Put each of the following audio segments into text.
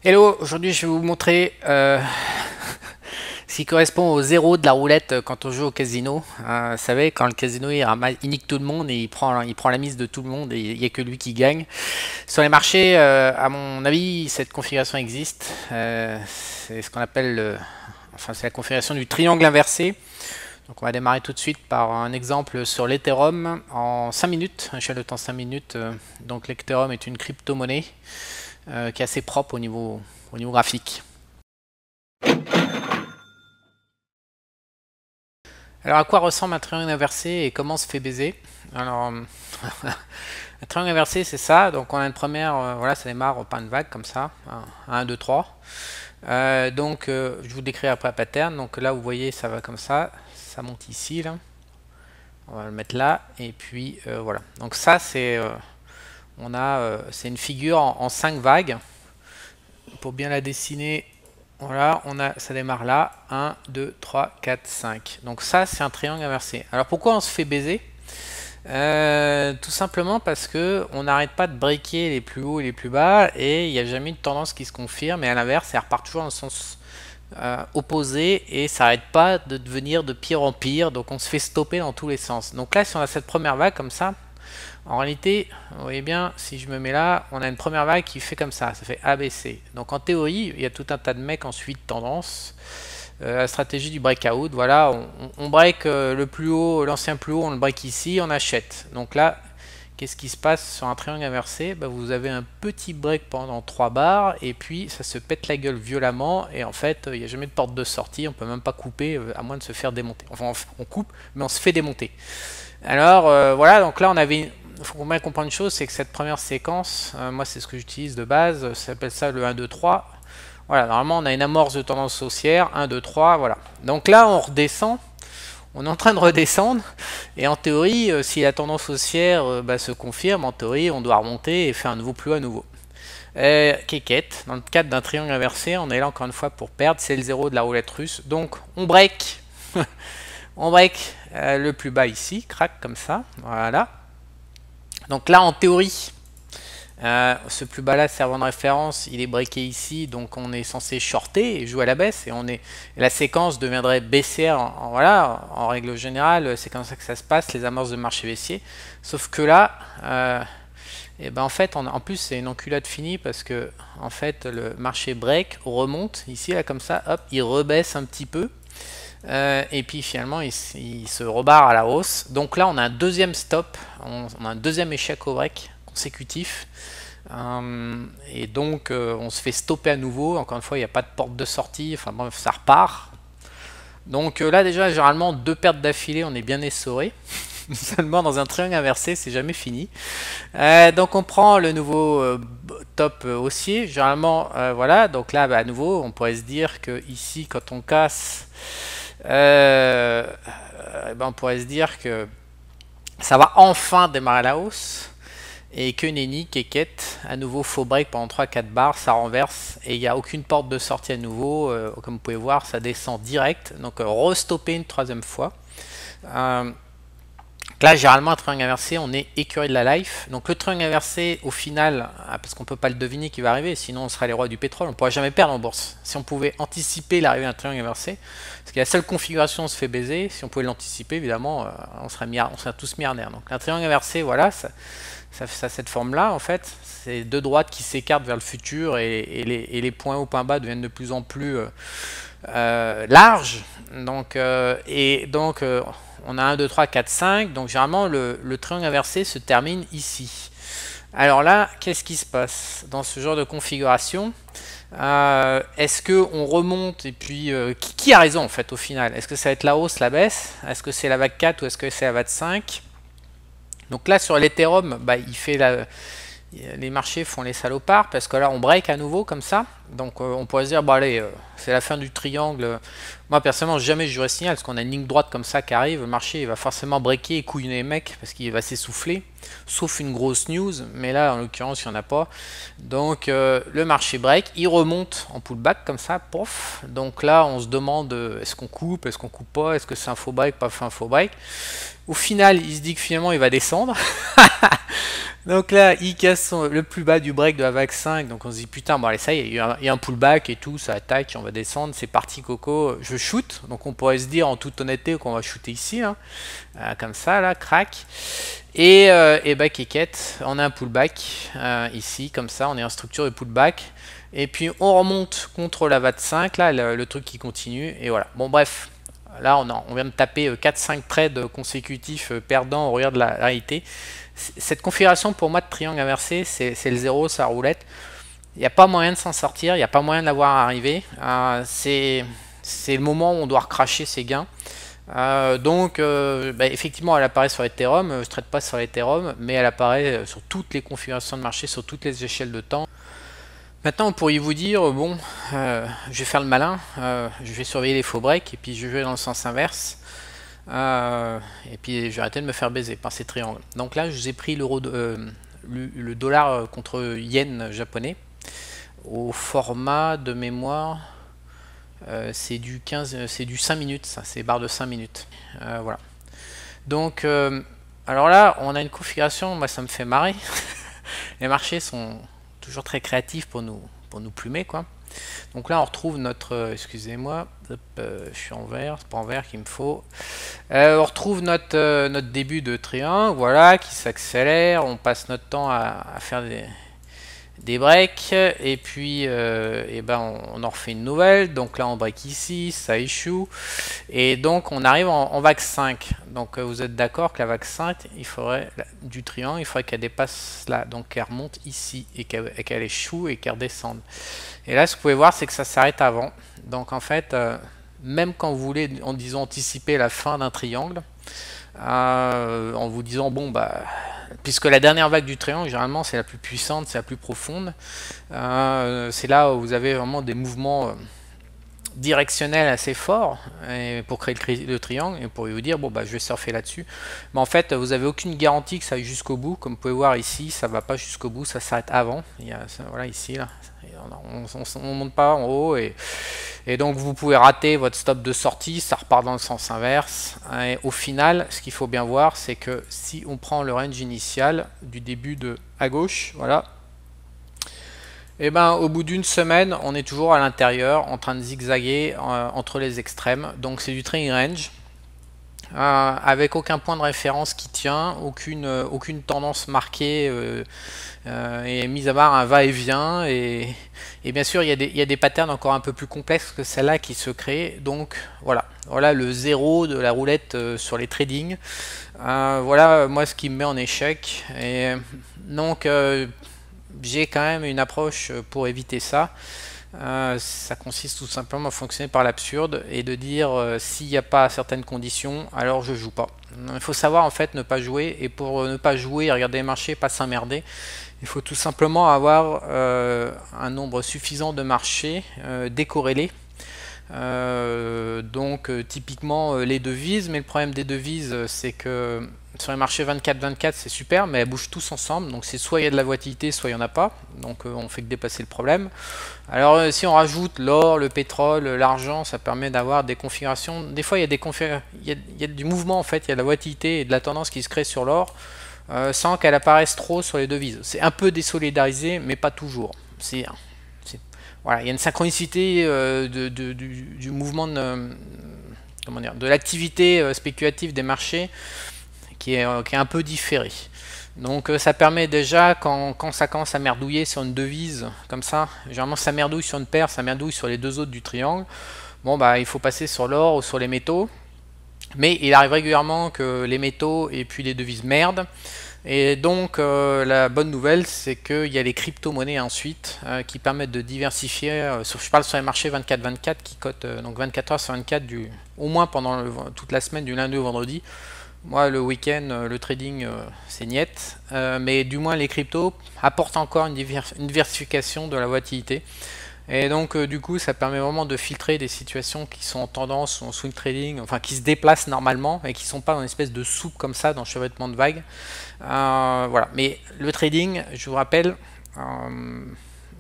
Hello, aujourd'hui je vais vous montrer ce qui correspond au zéro de la roulette quand on joue au casino. Vous savez, quand le casino il nique tout le monde et il prend la mise de tout le monde et il n'y a que lui qui gagne. Sur les marchés, à mon avis, cette configuration existe. C'est ce qu'on appelle, enfin c'est la configuration du triangle inversé. Donc on va démarrer tout de suite par un exemple sur l'Ethereum en 5 minutes, échelle de temps 5 minutes. Donc l'Ethereum est une crypto-monnaie qui est assez propre au niveau graphique. Alors à quoi ressemble un triangle inversé et comment se fait baiser? Alors un triangle inversé c'est ça, donc on a une première, voilà ça démarre par une vague comme ça, 1, 2, 3. Je vous décris après la pattern, donc là vous voyez ça va comme ça monte ici là. On va le mettre là et puis voilà. Donc ça c'est c'est une figure en 5 vagues. Pour bien la dessiner, voilà, ça démarre là, 1, 2, 3, 4, 5. Donc ça, c'est un triangle inversé. Alors pourquoi on se fait baiser? Tout simplement parce que on n'arrête pas de breaker les plus hauts et les plus bas, et il n'y a jamais une tendance qui se confirme, et à l'inverse, ça repart toujours dans le sens opposé, et ça n'arrête pas de devenir de pire en pire, donc on se fait stopper dans tous les sens. Donc là, si on a cette première vague comme ça, en réalité, vous voyez bien, si je me mets là, on a une première vague qui fait comme ça fait ABC. Donc en théorie, il y a tout un tas de mecs ensuite tendance. La stratégie du breakout, voilà, on break le plus haut, l'ancien plus haut, on le break ici, on achète. Donc là, qu'est-ce qui se passe sur un triangle inversé? Vous avez un petit break pendant 3 barres, et puis ça se pète la gueule violemment, et en fait, il n'y a jamais de porte de sortie, on peut même pas couper, à moins de se faire démonter. Enfin, on coupe, mais on se fait démonter. Alors, voilà, donc là, il faut bien comprendre une chose, c'est que cette première séquence, moi c'est ce que j'utilise de base, ça s'appelle ça le 1, 2, 3. Voilà, normalement on a une amorce de tendance haussière, 1, 2, 3, voilà. Donc là on redescend, on est en train de redescendre, et en théorie, si la tendance haussière se confirme, en théorie on doit remonter et faire un nouveau plus haut à nouveau. Kékette, dans le cadre d'un triangle inversé, on est là encore une fois pour perdre, c'est le zéro de la roulette russe, donc on break, on break le plus bas ici, crac comme ça, voilà. Donc là, en théorie, ce plus bas là servant de référence, il est breaké ici, donc on est censé shorter et jouer à la baisse, et la séquence deviendrait baissière, voilà, en règle générale, c'est comme ça que ça se passe, les amorces de marché baissier. Sauf que là, en fait, en plus c'est une enculade finie parce que en fait le marché break remonte ici là comme ça, hop, il rebaisse un petit peu. Et puis finalement il se rebarre à la hausse. Donc là on a un deuxième stop, on a un deuxième échec au break consécutif, et donc on se fait stopper à nouveau. Encore une fois il n'y a pas de porte de sortie, enfin bref ça repart. Donc là déjà généralement 2 pertes d'affilée on est bien essoré. Seulement dans un triangle inversé c'est jamais fini. Donc on prend le nouveau top haussier généralement, voilà. Donc là à nouveau on pourrait se dire que ici quand on casse, on pourrait se dire que ça va enfin démarrer à la hausse, et que nenni, kékette, à nouveau faux break pendant 3-4 barres, ça renverse et il n'y a aucune porte de sortie à nouveau, comme vous pouvez voir ça descend direct, donc restopper une 3e fois. Là, généralement, un triangle inversé, on est écureuil de la life. Donc le triangle inversé, au final, parce qu'on ne peut pas le deviner qui va arriver, sinon on sera les rois du pétrole, on ne pourra jamais perdre en bourse. Si on pouvait anticiper l'arrivée d'un triangle inversé, parce que la seule configuration se fait baiser, si on pouvait l'anticiper, évidemment, on serait tous milliardaires. Donc un triangle inversé, voilà, ça a cette forme-là, en fait. C'est 2 droites qui s'écartent vers le futur, et les points hauts, points bas deviennent de plus en plus larges. Donc, on a 1, 2, 3, 4, 5. Donc généralement le triangle inversé se termine ici. Alors là, qu'est-ce qui se passe dans ce genre de configuration? Est-ce qu'on remonte et puis qui a raison en fait au final? Est-ce que ça va être la hausse, la baisse? Est-ce que c'est la vague 4 ou est-ce que c'est la vague 5? Donc là sur l'Ethereum, les marchés font les salopards parce que là on break à nouveau comme ça. Donc on pourrait se dire bon allez, c'est la fin du triangle. Moi personnellement jamais je jouerais signal parce qu'on a une ligne droite comme ça qui arrive, le marché il va forcément breaker et couillonner les mecs parce qu'il va s'essouffler, sauf une grosse news, mais là en l'occurrence il n'y en a pas. Donc le marché break, il remonte en pullback comme ça, pof. Donc là on se demande est-ce qu'on coupe pas, est-ce que c'est un faux break, pas un faux break. Au final il se dit que finalement il va descendre. Donc là, il casse le plus bas du break de la vague 5. Donc on se dit putain, bon allez, ça y est, il y a un pullback et tout, ça attaque, on va descendre, c'est parti Coco, je shoot. Donc on pourrait se dire en toute honnêteté qu'on va shooter ici, hein. Comme ça là, crack. Et bah Keket, on a un pullback ici, comme ça, on est en structure de pullback. Et puis on remonte contre la vague 5, là, le truc qui continue, et voilà. Bon bref, là on vient de taper 4-5 trades consécutifs perdants au regard de la réalité. Cette configuration pour moi de triangle inversé, c'est le 0, sa roulette. Il n'y a pas moyen de s'en sortir, il n'y a pas moyen de l'avoir arrivé. C'est le moment où on doit recracher ses gains. Bah, effectivement, elle apparaît sur Ethereum. Je ne traite pas sur Ethereum, mais elle apparaît sur toutes les configurations de marché, sur toutes les échelles de temps. Maintenant, vous pourriez vous dire, bon, je vais faire le malin, je vais surveiller les faux breaks, et puis je vais dans le sens inverse. Et puis je vais arrêter de me faire baiser par ces triangles. Donc là, je vous ai pris le dollar contre yen japonais au format de mémoire. C'est du 5 minutes, ça, c'est barre de 5 minutes. Voilà. Donc, alors là, on a une configuration, moi ça me fait marrer. Les marchés sont toujours très créatifs pour nous plumer, quoi. Donc là, on retrouve notre, excusez-moi, je suis en vert, c'est pas en vert qu'il me faut. On retrouve notre début de triangle, voilà, qui s'accélère. On passe notre temps à faire des breaks, et puis et ben on en refait une nouvelle. Donc là, on break ici, ça échoue, et donc on arrive en vague 5. Donc vous êtes d'accord que la vague 5, il faudrait du triangle, il faudrait qu'elle dépasse là, donc qu'elle remonte ici, et qu'elle échoue et qu'elle redescende. Et là, ce que vous pouvez voir, c'est que ça s'arrête avant. Donc en fait, même quand vous voulez, en disant anticiper la fin d'un triangle, en vous disant, bon, bah, puisque la dernière vague du triangle, généralement, c'est la plus puissante, c'est la plus profonde, c'est là où vous avez vraiment des mouvements directionnel assez fort pour créer le triangle, et pour vous dire bon bah je vais surfer là-dessus, mais en fait vous avez aucune garantie que ça aille jusqu'au bout. Comme vous pouvez voir ici, ça va pas jusqu'au bout, ça s'arrête avant. Il y a, voilà, ici là, on monte pas en haut, et donc vous pouvez rater votre stop de sortie, ça repart dans le sens inverse, et au final ce qu'il faut bien voir, c'est que si on prend le range initial du début à gauche, voilà, et ben au bout d'une semaine, on est toujours à l'intérieur, en train de zigzaguer entre les extrêmes. Donc c'est du trading range, avec aucun point de référence qui tient, aucune tendance marquée, et mis à part un va-et-vient. Et bien sûr, il y a des patterns encore un peu plus complexes que celle-là qui se créent. Donc voilà le zéro de la roulette sur les tradings. Voilà moi ce qui me met en échec. Et donc j'ai quand même une approche pour éviter ça. Ça consiste tout simplement à fonctionner par l'absurde et de dire s'il n'y a pas certaines conditions, alors je joue pas. Il faut savoir en fait ne pas jouer, et pour ne pas jouer, regarder les marchés, pas s'emmerder, il faut tout simplement avoir un nombre suffisant de marchés décorrélés. Donc typiquement les devises, mais le problème des devises, c'est que sur les marchés 24-24 c'est super, mais elles bougent tous ensemble, donc c'est soit il y a de la volatilité, soit il n'y en a pas, donc on fait que dépasser le problème. Alors si on rajoute l'or, le pétrole, l'argent, ça permet d'avoir des configurations. Des fois il y a du mouvement, en fait, il y a de la volatilité et de la tendance qui se crée sur l'or, sans qu'elle apparaisse trop sur les devises. C'est un peu désolidarisé, mais pas toujours. Voilà, il y a une synchronicité du mouvement de l'activité spéculative des marchés qui est un peu différée. Donc ça permet déjà, quand ça commence à merdouiller sur une devise comme ça, généralement ça merdouille sur une paire, ça merdouille sur les deux autres du triangle, bon bah il faut passer sur l'or ou sur les métaux. Mais il arrive régulièrement que les métaux et puis les devises merdent. Et donc la bonne nouvelle, c'est qu'il y a les crypto-monnaies ensuite qui permettent de diversifier. Je parle sur les marchés 24-24 qui cotent donc 24 heures sur 24 au moins pendant toute la semaine, du lundi au vendredi. Moi, le week-end, le trading, c'est niet. Mais du moins, les cryptos apportent encore une diversification de la volatilité. Et donc, du coup, ça permet vraiment de filtrer des situations qui sont en tendance ou en swing trading, enfin, qui se déplacent normalement et qui ne sont pas dans une espèce de soupe comme ça, dans le chevauchement de vagues. Voilà. Mais le trading, je vous rappelle,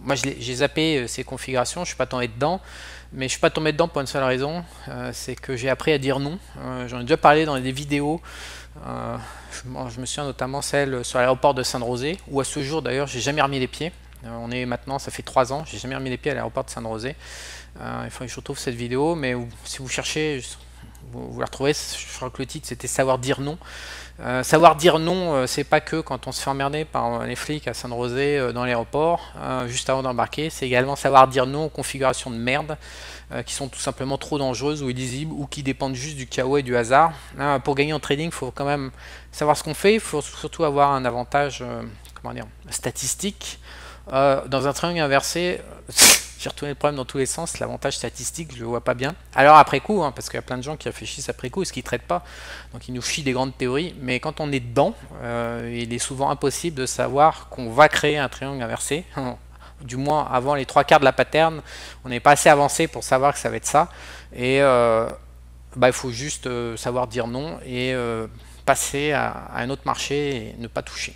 moi j'ai zappé ces configurations, je suis pas tombé dedans, mais je suis pas tombé dedans pour une seule raison, c'est que j'ai appris à dire non. J'en ai déjà parlé dans des vidéos. Je me souviens notamment celle sur l'aéroport de Sainte-Rosée, où à ce jour d'ailleurs j'ai jamais remis les pieds. On est maintenant, ça fait 3 ans, j'ai jamais remis les pieds à l'aéroport de Sainte-Rosée. Il faut que je retrouve cette vidéo, mais si vous cherchez, vous la retrouvez. Je crois que le titre c'était savoir dire non. Savoir dire non, c'est pas que quand on se fait emmerder par les flics à Sainte-Rosée dans l'aéroport, juste avant d'embarquer, c'est également savoir dire non aux configurations de merde qui sont tout simplement trop dangereuses ou illisibles ou qui dépendent juste du chaos et du hasard. Pour gagner en trading, il faut quand même savoir ce qu'on fait, il faut surtout avoir un avantage comment dire, statistique. Dans un triangle inversé, j'ai retourné le problème dans tous les sens, l'avantage statistique, je le vois pas bien. Alors après coup, hein, parce qu'il y a plein de gens qui réfléchissent après coup, ce qu'ils ne traitent pas, donc ils nous chient des grandes théories, mais quand on est dedans, il est souvent impossible de savoir qu'on va créer un triangle inversé. Du moins avant les 3/4 de la pattern, on n'est pas assez avancé pour savoir que ça va être ça. Et il faut juste savoir dire non et passer à un autre marché et ne pas toucher.